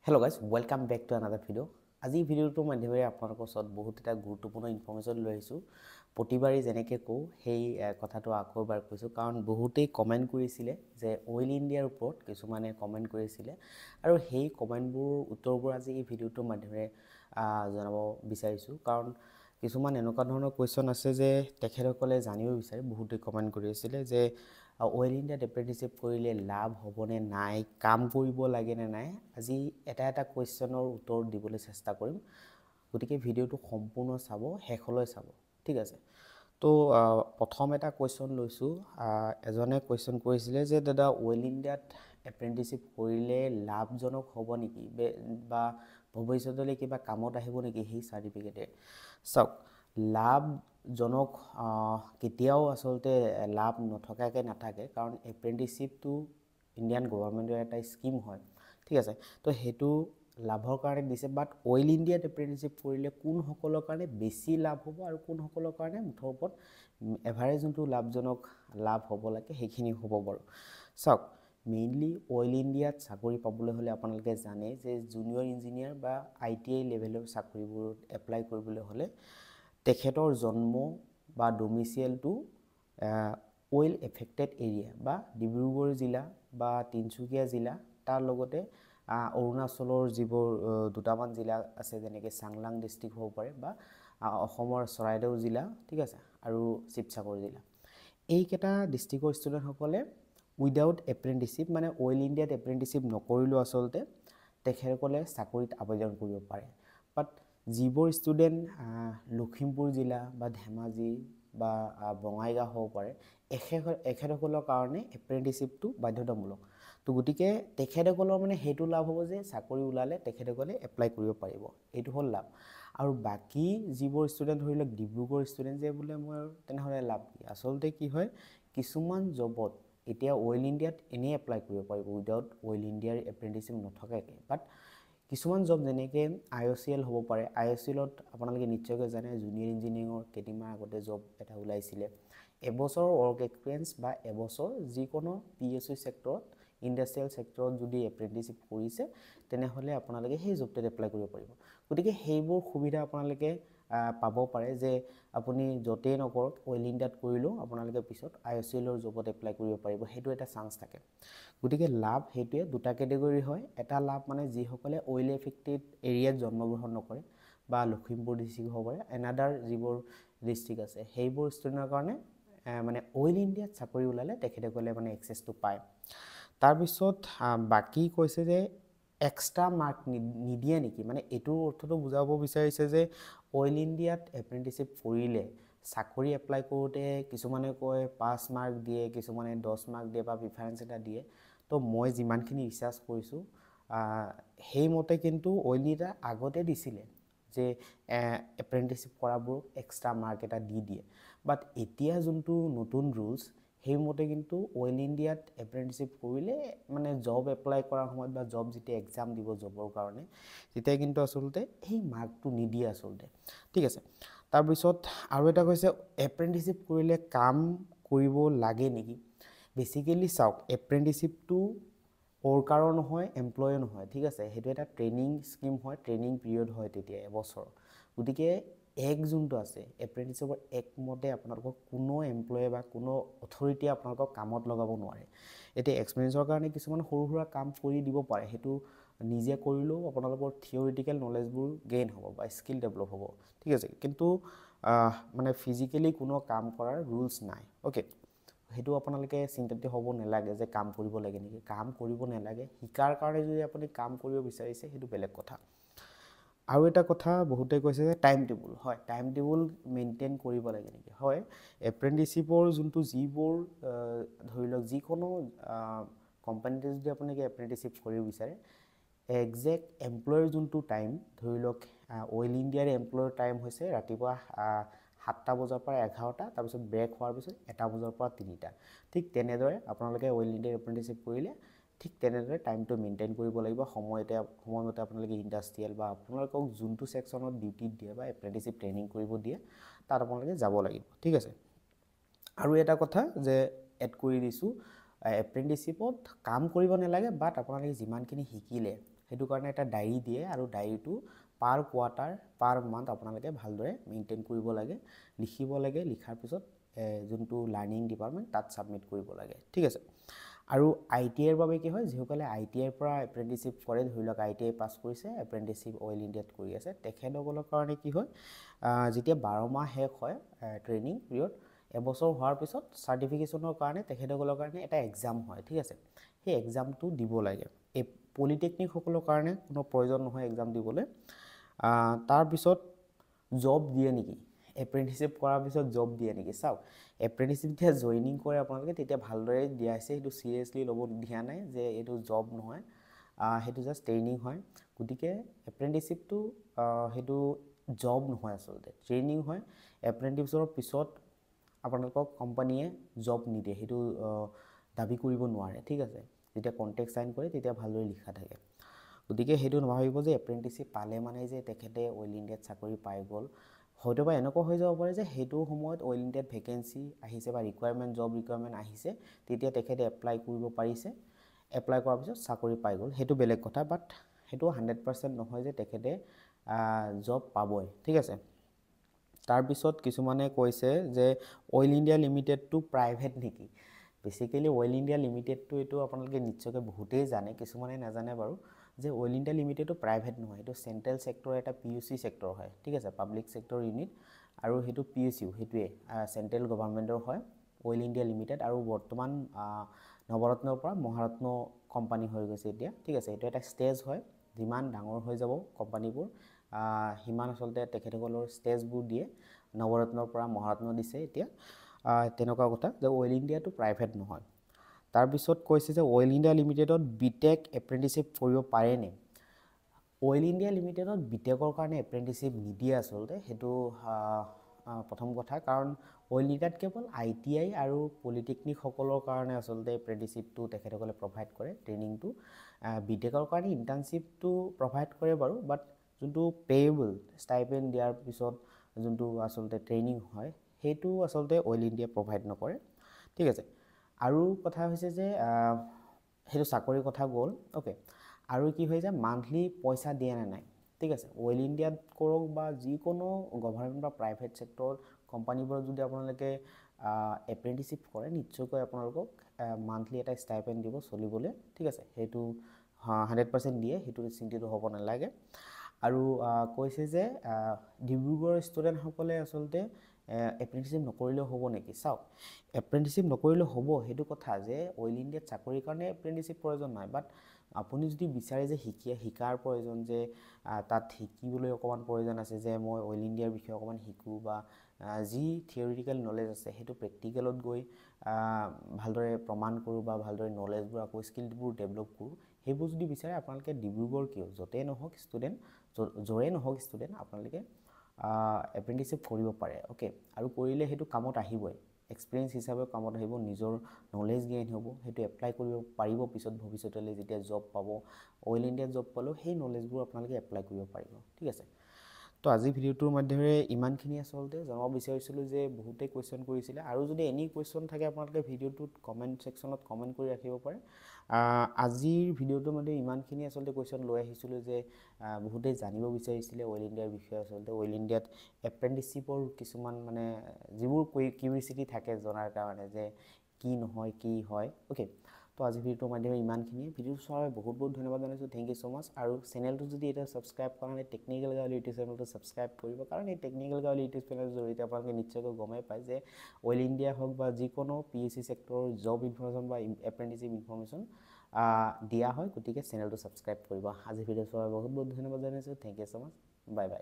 Hello guys, welcome back to another video. আজি ভিডিওটো মাধ্যমেৰে আপোনালোকৰ ওচৰত বহুত এটা গুৰুত্বপূৰ্ণ ইনফৰমেশ্যন লৈ আহিছোঁ। প্ৰতিবাৰে যেনেকৈ কওঁ সেই কথাটো আকৌ এবাৰ কৈছোঁ কাৰণ বহুতেই কমেণ্ট কৰিছিলে যে অইল ইণ্ডিয়াৰ ওপৰত কিছুমানে কমেণ্ট কৰিছিলে আৰু সেই কমেণ্টবোৰ উত্তৰবোৰ আজি এই ভিডিওটোৰ মাধ্যমেৰে জনাব বিচাৰিছোঁ কাৰণ কিছুমান এনেকুৱা ধৰণৰ কুৱেশ্যন আছে যে তেখেতসকলে জানিব বিচাৰে বহুতেই কমেণ্ট কৰি আছিলে যে অইল ইণ্ডিয়াত এপ্ৰেণ্টিছশ্বিপ কৰিলে লাভ হ'বনে নাই কাম কৰিব লাগেনে নাই আজি এটা কুৱেশ্যনৰ উত্তৰ দিবলৈ চেষ্টা কৰিম গতিকে ভিডিওটো সম্পূৰ্ণ চাব শেষলৈ চাব ঠিক আছে তো প্ৰথম এটা কুৱেশ্যন লৈছোঁ এজনে কুৱেশ্যন কৰিছিলে যে দাদা অইল ইণ্ডিয়াত এপ্ৰেণ্টিছশ্বিপ কৰিলে লাভজনক হ'ব নেকি বা ভৱিষ্যতলৈ কিবা কামত আহিব নেকি সেই চাৰ্টিফিকেটে চাওক লাভজনক কেতিয়াও আচলতে লাভ নথকাকৈ নাথাকে কাৰণ এপ্ৰেণ্টিছশ্বিপটো ইণ্ডিয়ান গভৰ্ণমেণ্টৰ এটা স্কিম হয় ঠিক আছে তো সেইটো লাভৰ কাৰণে দিছে বাট অইল ইণ্ডিয়াত এপ্ৰেণ্টিছশ্বিপ কৰিলে কোনসকলৰ কাৰণে বেছি লাভ হ'ব আৰু কোনসকলৰ কাৰণে মুঠৰ ওপৰত এভাৰেজ যোনটো লাভজনক লাভ হ'ব লাগে সেইখিনি হ'ব বাৰু চাওক মেইনলি অইল ইণ্ডিয়াত চাকৰি পাবলৈ হ'লে আপোনালোকে জানে যে জুনিয়ৰ ইঞ্জিনিয়াৰ বা ITI লেভেলৰ চাকৰিবোৰত এপ্লাই কৰিবলৈ হ'লে তেখেতৰ জন্ম বা ডমিচিয়েলটো অইল এফেক্টেড এৰিয়া বা ডিব্ৰুগড় জিলা বা তিনচুকীয়া জিলা তাৰ লগতে অৰুণাচলৰ যিবোৰ দুটামান জিলা আছে যেনেকৈ চাংলাং ডিষ্ট্ৰিক্ট হ'ব পাৰে বা অসমৰ চৰাইদেউ জিলা ঠিক আছে আৰু শিৱসাগৰ জিলা এইকেইটা ডিষ্ট্ৰিক্টৰ ষ্টুডেণ্টসকলে উইদাউট এপ্ৰেণ্টিছশ্বিপ মানে অইল ইণ্ডিয়াত এপ্ৰেণ্টিছশ্বিপ নকৰিলেও আচলতে তেখেতসকলে চাকৰিত আবেদন কৰিব পাৰে বাট যিবোৰ ষ্টুডেণ্ট লখিমপুৰ জিলা বা ধেমাজি বা বঙাইগাঁও হ'ব পাৰে এখেতসকলৰ কাৰণে এপ্ৰেণ্টিছশ্বিপটো বাধ্যতামূলক তো গতিকে তেখেতসকলৰ মানে সেইটো লাভ হ'ব যে চাকৰি ওলালে তেখেতসকলে এপ্লাই কৰিব পাৰিব এইটো হ'ল লাভ আৰু বাকী যিবোৰ ষ্টুডেণ্ট ধৰি লওক ডিব্ৰুগড় ষ্টুডেণ্ট যে বোলে মই তেনেহ'লে লাভ কি আচলতে কি হয় কিছুমান জবত এতিয়া অইল ইণ্ডিয়াত এনেই এপ্লাই কৰিব পাৰিব উইদাউট অইল ইণ্ডিয়াৰ এপ্ৰেণ্টিছশ্বিপ নথকাকৈ বাট কিছুমান জব যেনেকৈ IOCL হ'ব পাৰে IOCLত আপোনালোকে নিশ্চয়কৈ জানে জুনিয়ৰ ইঞ্জিনিয়াৰিঙৰ কেইদিনমান আগতে জব এটা ওলাইছিলে এবছৰৰ ৱৰ্ক এক্সপিৰিয়েঞ্চ বা এবছৰ যিকোনো PSU ছেক্টৰত ইণ্ডাষ্ট্ৰিয়েল ছেক্টৰত যদি এপ্ৰেণ্টিছশ্বিপ কৰিছে তেনেহ'লে আপোনালোকে সেই জবটোত এপ্লাই কৰিব পাৰিব গতিকে সেইবোৰ সুবিধা আপোনালোকে পাব পাৰে যে আপুনি য'তেই নকৰক অইল ইণ্ডিয়াত কৰিলেও আপোনালোকে পিছত IOCLৰ জবত এপ্লাই কৰিব পাৰিব সেইটো এটা চান্স থাকে গতিকে লাভ সেইটোৱে দুটা কেটেগৰী হয় এটা লাভ মানে যিসকলে অইল এফেক্টেড এৰিয়াত জন্মগ্ৰহণ নকৰে বা লখিমপুৰ ডিষ্ট্ৰিক্ট হ'ব পাৰে এনাডাৰ যিবোৰ ডিষ্ট্ৰিক্ট আছে সেইবোৰ ষ্টুডেণ্টৰ কাৰণে মানে অইল ইণ্ডিয়াত চাকৰি ওলালে তেখেতসকলে মানে এক্সেছটো পায় তাৰপিছত বাকী কৈছে যে এক্সট্ৰা মাৰ্ক নিদিয়ে নেকি মানে এইটোৰ অৰ্থটো বুজাব বিচাৰিছে যে অইল ইণ্ডিয়াত এপ্ৰেণ্টিছশ্বিপ কৰিলে চাকৰি এপ্লাই কৰোঁতে কিছুমানে কয় 5 মাৰ্ক দিয়ে কিছুমানে 10 মাৰ্ক দিয়ে বা প্ৰিফাৰেঞ্চ এটা দিয়ে তো মই যিমানখিনি ৰিচাৰ্চ কৰিছোঁ সেইমতে কিন্তু অইল ইণ্ডিয়া আগতে দিছিলে যে এপ্ৰেণ্টিছশ্বিপ কৰাবোৰ এক্সট্ৰা মাৰ্ক এটা দি দিয়ে বাট এতিয়া যোনটো নতুন ৰুলছ সেইমতে কিন্তু অইল ইণ্ডিয়াত এপ্ৰেণ্টিছশ্বিপ কৰিলে মানে জব এপ্লাই কৰাৰ সময়ত বা জব যেতিয়া এক্সাম দিব জবৰ কাৰণে তেতিয়া কিন্তু আচলতে সেই মাৰ্কটো নিদিয়ে আচলতে ঠিক আছে তাৰপিছত আৰু এটা কৈছে এপ্ৰেণ্টিছশ্বিপ কৰিলে কাম কৰিব লাগে নেকি বেচিকেলি চাওক এপ্ৰেণ্টিছশ্বিপটো ৱৰ্কাৰৰ নহয় এমপ্লয়ৰ নহয় ঠিক আছে সেইটো এটা ট্ৰেইনিং স্কিম হয় ট্ৰেইনিং পিৰিয়ড হয় তেতিয়া এবছৰ গতিকে যোনটো আছে এপ্ৰেণ্টিছশ্বিপৰ একমতে আপোনালোকক কোনো এমপ্লয়ে বা কোনো অথৰিটিয়ে আপোনালোকক কামত লগাব নোৱাৰে এতিয়া এক্সপিৰিয়েঞ্চৰ কাৰণে কিছুমান সৰু সুৰা কাম কৰি দিব পাৰে সেইটো নিজে কৰিলেও আপোনালোকৰ থিয়ৰিটিকেল নলেজবোৰ গেইন হ'ব বা স্কিল ডেভেলপ হ'ব ঠিক আছে কিন্তু মানে ফিজিকেলি কোনো কাম কৰাৰ ৰুলছ নাই অ'কে সেইটো আপোনালোকে চিন্তিত হ'ব নালাগে যে কাম কৰিব লাগে নেকি কাম কৰিব নালাগে শিকাৰ কাৰণে যদি আপুনি কাম কৰিব বিচাৰিছে সেইটো বেলেগ কথা আৰু এটা কথা বহুতে কৈছে যে টাইম টেবুল হয় টাইম টেবুল মেইনটেইন কৰিব লাগে নেকি হয় এপ্ৰেণ্টিছশ্বিপৰ যোনটো যিবোৰ ধৰি লওক যিকোনো কোম্পানীতে যদি আপোনালোকে এপ্ৰেণ্টিছশ্বিপ কৰিব বিচাৰে একজেক্ট এমপ্লয়ৰ যোনটো টাইম ধৰি লওক অইল ইণ্ডিয়াৰ এমপ্লয়ৰ টাইম হৈছে ৰাতিপুৱা 7টা বজাৰ পৰা 11টা তাৰপিছত ব্ৰেক হোৱাৰ পিছত 1টা বজাৰ পৰা 3টা ঠিক তেনেদৰে আপোনালোকে অইল ইণ্ডিয়াৰ এপ্ৰেণ্টিছশ্বিপ কৰিলে ঠিক তেনেদৰে টাইমটো মেইনটেইন কৰিব লাগিব সময়মতে আপোনালোকে ইণ্ডাষ্ট্ৰিয়েল বা আপোনালোকক যোনটো ছেকশ্যনত ডিউটিত দিয়ে বা এপ্ৰেণ্টিছশ্বিপ ট্ৰেইনিং কৰিব দিয়ে তাত আপোনালোকে যাব লাগিব ঠিক আছে আৰু এটা কথা যে এড কৰি দিছোঁ এপ্ৰেণ্টিছশ্বিপত কাম কৰিব নালাগে বাট আপোনালোকে যিমানখিনি শিকিলে সেইটো কাৰণে এটা ডায়েৰী দিয়ে আৰু ডায়েৰীটো পাৰ কোৱাৰ্টাৰ পাৰ মান্থ আপোনালোকে ভালদৰে মেইনটেইন কৰিব লাগে, লিখিব লাগে, লিখাৰ পিছত যোনটো লাৰ্ণিং ডিপাৰ্টমেণ্ট তাত ছাবমিট কৰিব লাগে, ঠিক আছে। আৰু ITIৰ বাবে কি হয়, যিসকলে ITIৰ পৰা এপ্ৰেণ্টিচিপ কৰে, ধৰি লওক ITI পাছ কৰিছে, এপ্ৰেণ্টিচিপ অইল ইণ্ডিয়াত কৰি আছে, তেখেতসকলৰ কাৰণে কি হয়, যেতিয়া 12 মাহ শেষ হয় ট্ৰেইনিং পিৰিয়ড, এবছৰ হোৱাৰ পিছত চাৰ্টিফিকেশ্যনৰ কাৰণে তেখেতসকলৰ কাৰণে এটা এক্সাম হয়, ঠিক আছে। সেই এক্সামটো দিব লাগে। এই পলিটেকনিকসকলৰ কাৰণে কোনো প্ৰয়োজন নহয় এক্সাম দিবলৈ। তাৰপিছত জব দিয়ে নেকি, এপ্ৰেণ্টিচিপ কৰাৰ পিছত জব দিয়ে নেকি? চাওক, এপ্ৰেণ্টিচিপ যেতিয়া জইনিং কৰে আপোনালোকে তেতিয়া ভালদৰে দিয়া হৈছে, সেইটো চিৰিয়াছলি ল'ব দিয়া নাই যে এইটো জব নহয়, সেইটো জাষ্ট ট্ৰেইনিং হয়। গতিকে এপ্ৰেণ্টিচিপটো সেইটো জব নহয়, আচলতে ট্ৰেইনিং হয়। এপ্ৰেণ্টিছৰ পিছত আপোনালোকক কোম্পানীয়ে জব নিদিয়ে, সেইটো দাবী কৰিব নোৱাৰে, ঠিক আছে। যেতিয়া কণ্ট্ৰেক্ট চাইন কৰে তেতিয়া ভালদৰে লিখা থাকে। গতিকে সেইটো নাভাবিব যে এপ্ৰেণ্টিচিপ পালে মানে যে তেখেতে অইল ইণ্ডিয়াত চাকৰি পাই গ'ল। হয়তো বা এনেকুৱা হৈ যাব পাৰে যে সেইটো সময়ত অইল ইণ্ডিয়াত ভেকেঞ্চি আহিছে বা ৰিকুৱাৰমেণ্ট, জব ৰিকুৱাৰমেণ্ট আহিছে, তেতিয়া তেখেতে এপ্লাই কৰিব পাৰিছে, এপ্লাই কৰাৰ পিছত চাকৰি পাই গ'ল, সেইটো বেলেগ কথা। বাট সেইটো 100% নহয় যে তেখেতে জব পাবই, ঠিক আছে। তাৰপিছত কিছুমানে কৈছে যে অইল ইণ্ডিয়া লিমিটেডটো প্ৰাইভেট নেকি? বেচিকেলি অইল ইণ্ডিয়া লিমিটেডটো এইটো আপোনালোকে নিশ্চয়কৈ বহুতেই জানে, কিছুমানে নাজানে বাৰু, যে অইল ইণ্ডিয়া লিমিটেডটো প্ৰাইভেট নহয়, এইটো চেণ্ট্ৰেল ছেক্টৰৰ এটা PUC ছেক্টৰ হয়, ঠিক আছে, পাব্লিক ছেক্টৰ ইউনিট। আৰু সেইটো PSU, সেইটোৱে চেণ্ট্ৰেল গভৰ্ণমেণ্টৰ হয় অইল ইণ্ডিয়া লিমিটেড। আৰু বৰ্তমান নৱৰত্নৰ পৰা মহাৰত্ন কোম্পানী হৈ গৈছে এতিয়া, ঠিক আছে। এইটো এটা ষ্টেজ হয়, যিমান ডাঙৰ হৈ যাব কোম্পানীবোৰ সিমান আচলতে তেখেতসকলৰ ষ্টেজবোৰ দিয়ে, নৱৰত্নৰ পৰা মহাৰত্ন দিছে এতিয়া, তেনেকুৱা কথা যে অইল ইণ্ডিয়াটো প্ৰাইভেট নহয়। তাৰপিছত কৈছে যে অইল ইণ্ডিয়া লিমিটেডত BTech এপ্ৰেণ্টিচিপ কৰিব পাৰেনে? অইল ইণ্ডিয়া লিমিটেডত BTechৰ কাৰণে এপ্ৰেণ্টিচিপ নিদিয়ে আচলতে, সেইটো প্ৰথম কথা। কাৰণ অইল ইণ্ডিয়াত কেৱল ITI আৰু পলিটেকনিকসকলৰ কাৰণে আচলতে এপ্ৰেণ্টিচিপটো তেখেতসকলে প্ৰভাইড কৰে, ট্ৰেইনিংটো। BTechৰ কাৰণে ইণ্টাৰ্ণশ্বিপটো প্ৰভাইড কৰে বাৰু, বাট যোনটো পেয়েবল ষ্টাইপেণ্ড দিয়াৰ পিছত যোনটো আচলতে ট্ৰেইনিং হয়, সেইটো আচলতে অইল ইণ্ডিয়া প্ৰভাইড নকৰে, ঠিক আছে। আৰু কথা হৈছে যে সেইটো চাকৰিৰ কথা গ'ল, অ'কে। আৰু কি হৈ যায়, মান্থলি পইচা দিয়ে নে নাই, ঠিক আছে। অইল ইণ্ডিয়াত কৰক বা যিকোনো গভৰ্ণমেণ্ট বা প্ৰাইভেট ছেক্টৰ কোম্পানীবোৰত যদি আপোনালোকে এপ্ৰেণ্টিচিপ কৰে, নিশ্চয়কৈ আপোনালোকক মান্থলি এটা ষ্টাইপেণ্ড দিব চলিবলৈ, ঠিক আছে। সেইটো 100% দিয়ে, সেইটো চিন্তিত হ'ব নালাগে। আৰু কৈছে যে ডিব্ৰুগড়ৰ ষ্টুডেণ্টসকলে আচলতে এপ্ৰেণ্টিচিপ নকৰিলেও হ'ব নেকি? চাওক, এপ্ৰেণ্টিচিপ নকৰিলেও হ'ব, সেইটো কথা যে অইল ইণ্ডিয়াত চাকৰিৰ কাৰণে এপ্ৰেণ্টিচিপ প্ৰয়োজন নাই। বাট আপুনি যদি বিচাৰে যে শিকাৰ প্ৰয়োজন, যে তাত শিকিবলৈ অকণমান প্ৰয়োজন আছে, যে মই অইল ইণ্ডিয়াৰ বিষয়ে অকণমান শিকোঁ, বা যি থিয়ৰিটিকেল নলেজ আছে সেইটো প্ৰেক্টিকেলত গৈ ভালদৰে প্ৰমাণ কৰোঁ, বা ভালদৰে নলেজবোৰ আকৌ স্কিলবোৰ ডেভেলপ কৰোঁ, সেইবোৰ যদি বিচাৰে আপোনালোকে ডিব্ৰুগড় কিয় য'তেই নহওক ষ্টুডেণ্ট, য'ৰে নহওক ষ্টুডেণ্ট, আপোনালোকে এপ্ৰেণ্টিচিপ কৰিব পাৰে, অ'কে। আৰু কৰিলে সেইটো কামত আহিবই, এক্সপিৰিয়েঞ্চ হিচাপে কামত আহিব, নিজৰ নলেজ গেইন হ'ব, সেইটো এপ্লাই কৰিব পাৰিব পিছত ভৱিষ্যতলৈ যেতিয়া জব পাব, অইল ইণ্ডিয়াত জব পালেও সেই নলেজবোৰ আপোনালোকে এপ্লাই কৰিব পাৰিব, ঠিক আছে। তো আজি ভিডিঅ'টোৰ মাধ্যমেৰে ইমানখিনি আচলতে জনাব বিচাৰিছিলোঁ, যে বহুতেই কুৱেশ্যন কৰিছিলে। আৰু যদি এনি কুৱেশ্যন থাকে আপোনালোকে ভিডিঅ'টোত কমেণ্ট ছেকশ্যনত কমেণ্ট কৰি ৰাখিব পাৰে। আজিৰ ভিডিঅ'টোৰ মাধ্যমে ইমানখিনি আচলতে কুৱেশ্যন লৈ আহিছিলোঁ, যে বহুতেই জানিব বিচাৰিছিলে অইল ইণ্ডিয়াৰ বিষয়ে, আচলতে অইল ইণ্ডিয়াত এপ্ৰেণ্টিচিপৰ কিছুমান মানে যিবোৰ কিউৰিচিটি থাকে জনাৰ কাৰণে, যে কি নহয় কি হয়, অ'কে। তো আজি ভিডিঅ'টোৰ মাধ্যমে ইমানখিনি। ভিডিঅ'টো চোৱাৰ বাবে বহুত বহুত ধন্যবাদ জনাইছোঁ, থেংক ইউ ছ' মাছ। আৰু চেনেলটো যদি এতিয়া ছাবস্ক্ৰাইব কৰা নাই, টেকনিকেল গাঁৱলী ইউটিউব চেনেলটো ছাবস্ক্ৰাইব কৰিব, কাৰণ এই টেকনিকেল গাঁৱলী ইউটিউব চেনেলৰ জৰিয়তে আপোনালোকে নিশ্চয়কৈ গমেই পায় যে অইল ইণ্ডিয়া হওক বা যিকোনো PSC ছেক্টৰৰ জব ইনফৰমেশ্যন বা এপ্ৰেণ্টিচিপ ইনফৰমেশ্যন দিয়া হয়। গতিকে চেনেলটো ছাবস্ক্ৰাইব কৰিব। আজি ভিডিঅ' চোৱাৰ বাবে বহুত বহুত ধন্যবাদ জনাইছোঁ, thank you so' much, bye bye.